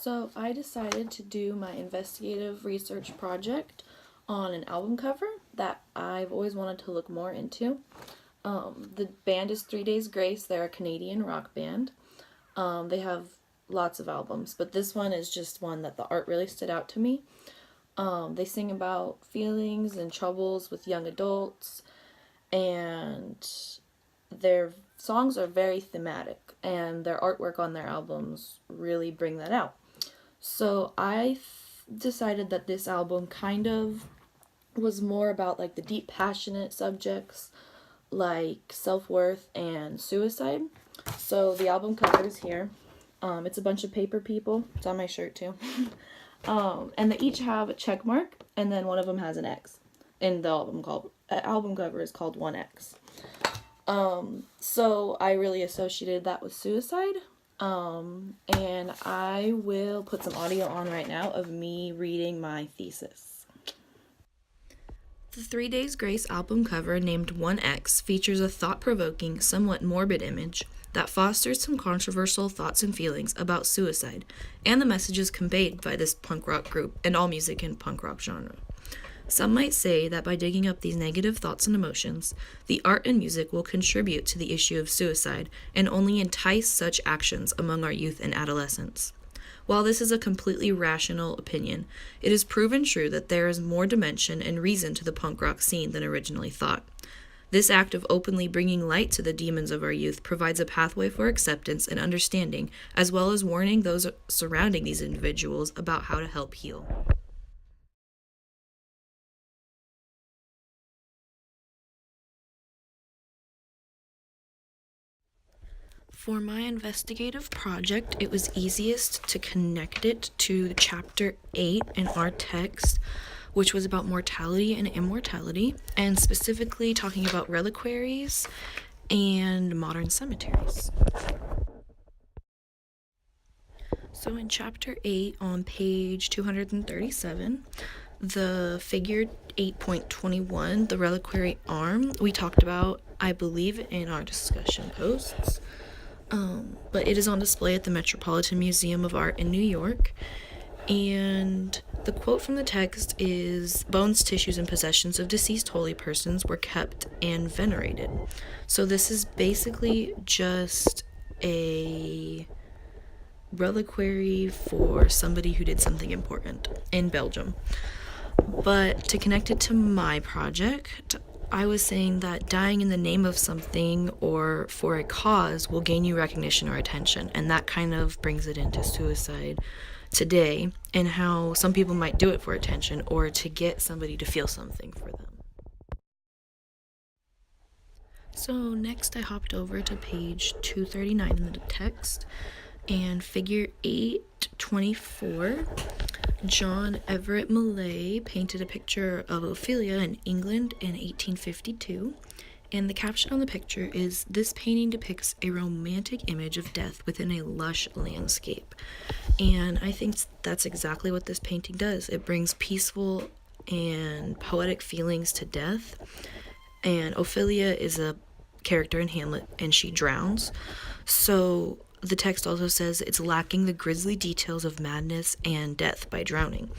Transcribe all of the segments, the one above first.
So I decided to do my investigative research project on an album cover that I've always wanted to look more into. The band is 3 Days Grace. They're a Canadian rock band. They have lots of albums, but this one is just one that the art really stood out to me. They sing about feelings and troubles with young adults, and their songs are very thematic, and their artwork on their albums really bring that out. So I decided that this album kind of was more about like the deep, passionate subjects like self-worth and suicide. So the album cover is here. It's a bunch of paper people. It's on my shirt too. And they each have a check mark, and then one of them has an X. And the album cover is called 1X. So I really associated that with suicide. And I will put some audio on right now of me reading my thesis. The 3 Days Grace album cover, named 1X, features a thought-provoking, somewhat morbid image that fosters some controversial thoughts and feelings about suicide and the messages conveyed by this punk rock group and all music in punk rock genre. Some might say that by digging up these negative thoughts and emotions, the art and music will contribute to the issue of suicide and only entice such actions among our youth and adolescents. While this is a completely rational opinion, it is proven true that there is more dimension and reason to the punk rock scene than originally thought. This act of openly bringing light to the demons of our youth provides a pathway for acceptance and understanding, as well as warning those surrounding these individuals about how to help heal. For my investigative project, it was easiest to connect it to chapter 8 in our text, which was about mortality and immortality, and specifically talking about reliquaries and modern cemeteries. So in chapter 8 on page 237, the figure 8.21, the reliquary arm, we talked about, I believe, in our discussion posts. But it is on display at the Metropolitan Museum of Art in New York. And the quote from the text is, "Bones, tissues, and possessions of deceased holy persons were kept and venerated." So this is basically just a reliquary for somebody who did something important in Belgium. But to connect it to my project, I was saying that dying in the name of something or for a cause will gain you recognition or attention, and that kind of brings it into suicide today and how some people might do it for attention or to get somebody to feel something for them. So next I hopped over to page 239 in the text, and figure 824, John Everett Millais painted a picture of Ophelia in England in 1852, and the caption on the picture is, "This painting depicts a romantic image of death within a lush landscape." And I think that's exactly what this painting does. It brings peaceful and poetic feelings to death, and Ophelia is a character in Hamlet, and she drowns. So the text also says it's lacking the grisly details of madness and death by drowning,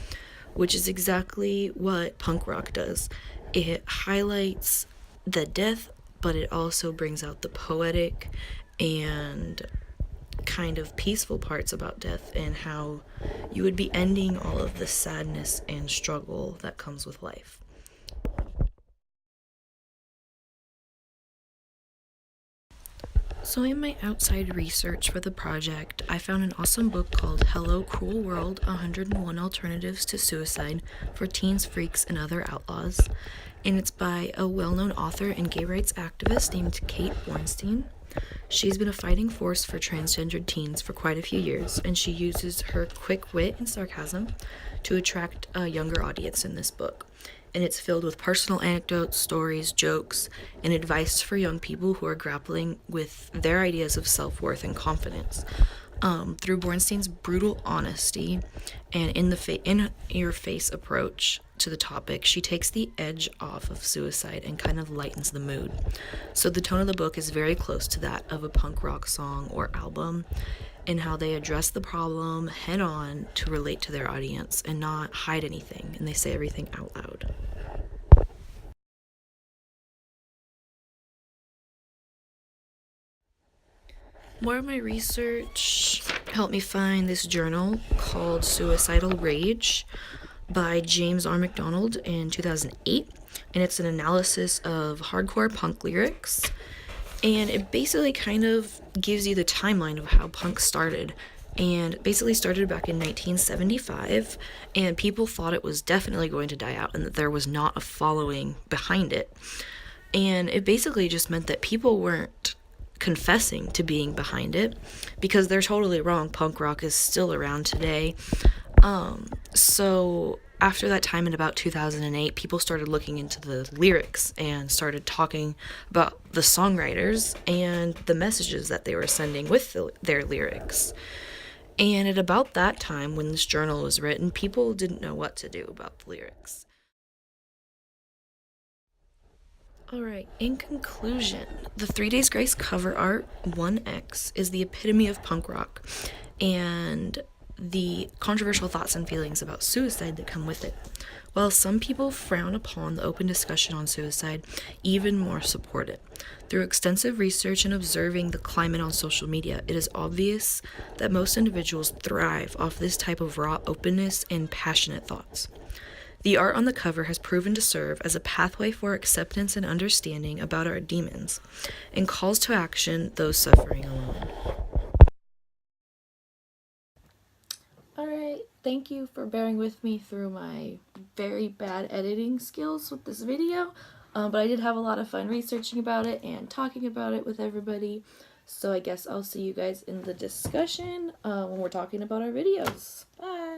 which is exactly what punk rock does. It highlights the death, but it also brings out the poetic and kind of peaceful parts about death and how you would be ending all of the sadness and struggle that comes with life. So in my outside research for the project, I found an awesome book called Hello Cruel World, 101 Alternatives to Suicide for Teens, Freaks, and Other Outlaws. And it's by a well-known author and gay rights activist named Kate Bornstein. She's been a fighting force for transgendered teens for quite a few years, and she uses her quick wit and sarcasm to attract a younger audience in this book. And it's filled with personal anecdotes, stories, jokes, and advice for young people who are grappling with their ideas of self-worth and confidence. Through Bornstein's brutal honesty and in-your-face approach to the topic, she takes the edge off of suicide and kind of lightens the mood. So the tone of the book is very close to that of a punk rock song or album, in how they address the problem head on to relate to their audience and not hide anything, and they say everything out loud. More of my research helped me find this journal called Suicidal Rage by James R. McDonald in 2008, and it's an analysis of hardcore punk lyrics, and it basically kind of gives you the timeline of how punk started. And it basically started back in 1975, and people thought it was definitely going to die out and that there was not a following behind it. And it basically just meant that people weren't confessing to being behind it, because they're totally wrong. Punk rock is still around today. So after that time in about 2008, people started looking into the lyrics and started talking about the songwriters and the messages that they were sending with their lyrics. And at about that time, when this journal was written, people didn't know what to do about the lyrics. Alright, in conclusion, the 3 Days Grace cover art 1X is the epitome of punk rock and the controversial thoughts and feelings about suicide that come with it. While some people frown upon the open discussion on suicide, even more support it. Through extensive research and observing the climate on social media, it is obvious that most individuals thrive off this type of raw openness and passionate thoughts. The art on the cover has proven to serve as a pathway for acceptance and understanding about our demons, and calls to action those suffering alone. Alright, thank you for bearing with me through my very bad editing skills with this video, but I did have a lot of fun researching about it and talking about it with everybody, so I guess I'll see you guys in the discussion when we're talking about our videos. Bye!